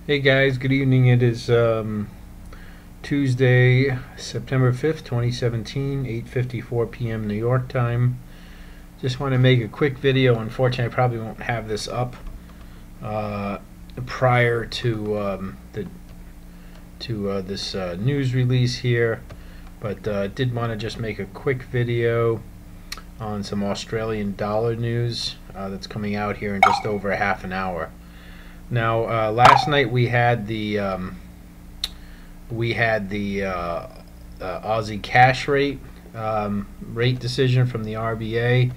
Hey guys, good evening. It is Tuesday, September 5th, 2017, 8:54 p.m. New York time. Just want to make a quick video. Unfortunately, I probably won't have this up uh, prior to this news release here, but did want to just make a quick video on some Australian dollar news that's coming out here in just over a half an hour. Now, last night we had the Aussie cash rate rate decision from the RBA.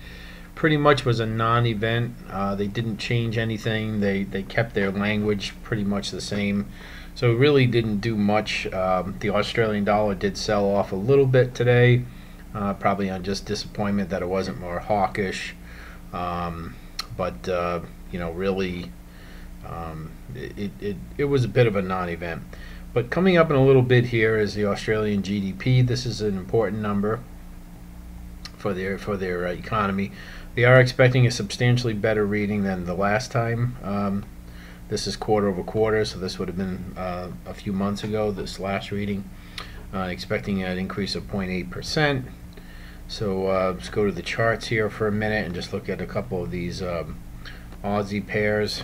Pretty much was a non-event. They didn't change anything. They kept their language pretty much the same. So it really didn't do much. The Australian dollar did sell off a little bit today, probably on just disappointment that it wasn't more hawkish. But really. It was a bit of a non-event. But coming up in a little bit here is the Australian GDP. This is an important number for their economy. They are expecting a substantially better reading than the last time. This is quarter over quarter, so this would have been a few months ago, this last reading. Expecting an increase of 0.8%. So let's go to the charts here for a minute and just look at a couple of these Aussie pairs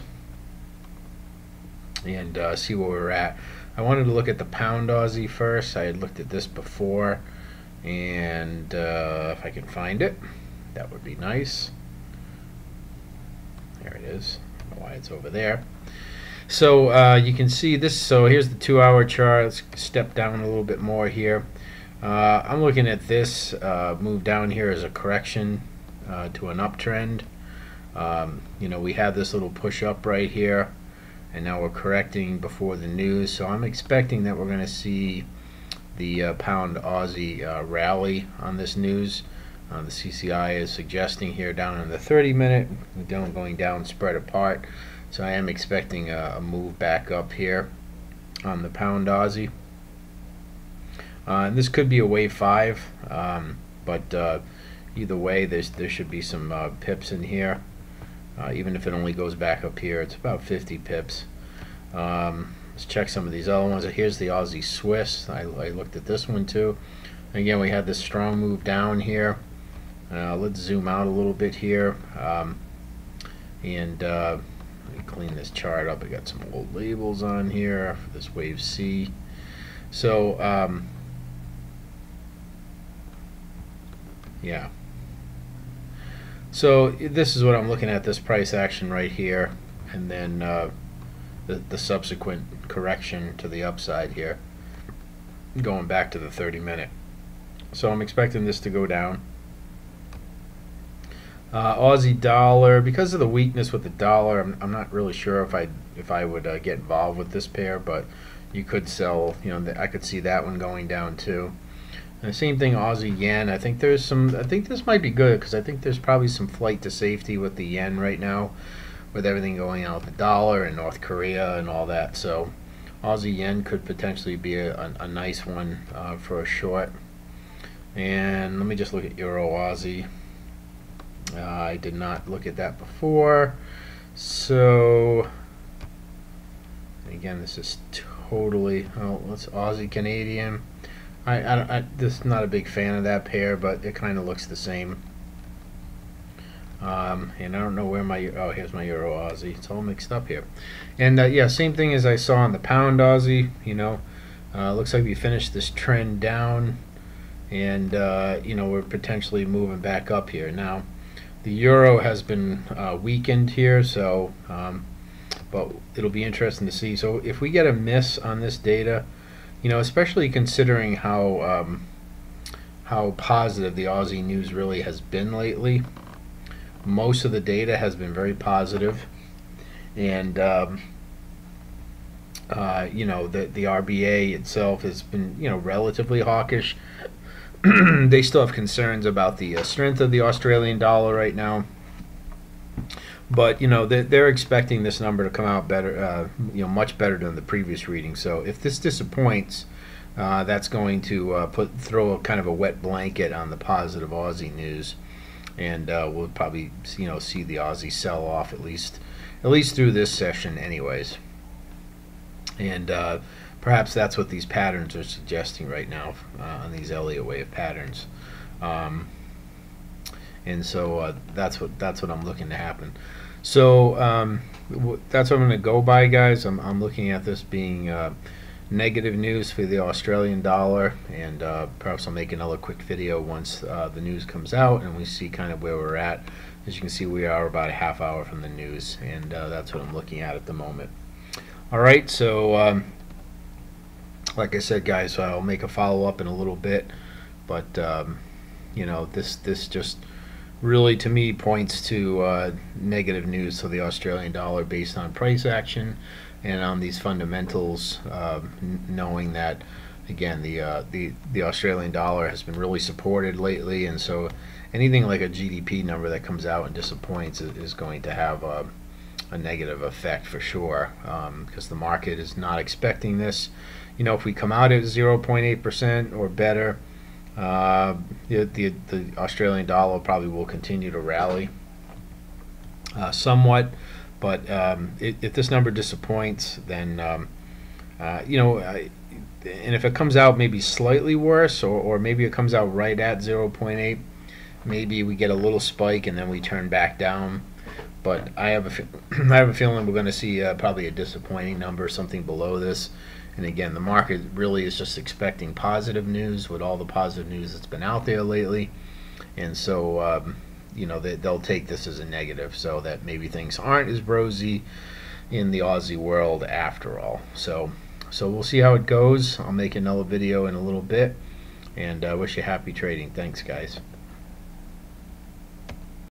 and see where we're at. I wanted to look at the pound Aussie first. I had looked at this before, and if I can find it, that would be nice. There it is. I don't know why it's over there. So you can see this. So here's the 2-hour chart. Let's step down a little bit more here. I'm looking at this move down here as a correction to an uptrend. We have this little push up right here, and now we're correcting before the news, so I'm expecting that we're going to see the pound Aussie rally on this news. The CCI is suggesting here down in the 30-minute, going down spread apart, so I am expecting a move back up here on the pound Aussie. And this could be a wave 5, but either way there should be some pips in here. Even if it only goes back up here, it's about 50 pips. Let's check some of these other ones. Here's the Aussie Swiss. I looked at this one too. Again, we had this strong move down here. Let's zoom out a little bit here. And let me clean this chart up. I got some old labels on here for this wave C. So, yeah. So this is what I'm looking at, this price action right here, and then the subsequent correction to the upside here, going back to the 30-minute. So I'm expecting this to go down. Aussie dollar, because of the weakness with the dollar, I'm not really sure if I would get involved with this pair, but you could sell. I could see that one going down too. And the same thing, Aussie yen. I think this might be good because I think there's probably some flight to safety with the yen right now, with everything going on with the dollar and North Korea and all that. So Aussie yen could potentially be a nice one for a short. And let me just look at Euro Aussie. I did not look at that before. So again, this is totally. Let's Aussie Canadian. This not a big fan of that pair, but it kind of looks the same. And I don't know where here's my Euro Aussie. It's all mixed up here. And yeah, same thing as I saw on the pound Aussie. Looks like we finished this trend down, and we're potentially moving back up here. Now, the euro has been weakened here, so but it'll be interesting to see. So if we get a miss on this data, especially considering how positive the Aussie news really has been lately. Most of the data has been very positive, and the RBA itself has been relatively hawkish. They still have concerns about the strength of the Australian dollar right now, but they're expecting this number to come out better, much better than the previous reading. So if this disappoints, that's going to throw a kind of a wet blanket on the positive Aussie news, and we'll probably see the Aussie sell off at least through this session, anyways. And perhaps that's what these patterns are suggesting right now on these Elliott wave patterns. And so that's what I'm looking to happen. So that's what I'm going to go by, guys. I'm looking at this being negative news for the Australian dollar, and perhaps I'll make another quick video once the news comes out and we see kind of where we're at. As you can see, we are about a half hour from the news, and that's what I'm looking at the moment. All right, so like I said, guys, I'll make a follow-up in a little bit, but you know, this just really, to me, points to negative news for the Australian dollar based on price action and on these fundamentals, knowing that, again, the Australian dollar has been really supported lately, and so anything like a GDP number that comes out and disappoints is going to have a negative effect for sure, because the market is not expecting this. You know, if we come out at 0.8% or better, the Australian dollar probably will continue to rally somewhat, but if this number disappoints, then you know, and if it comes out maybe slightly worse, or maybe it comes out right at 0.8, maybe we get a little spike and then we turn back down. But I have a feeling we're going to see probably a disappointing number, something below this. And again, the market really is just expecting positive news with all the positive news that's been out there lately. And so, you know, they'll take this as a negative, so that maybe things aren't as rosy in the Aussie world after all. So we'll see how it goes. I'll make another video in a little bit, and I wish you happy trading. Thanks, guys.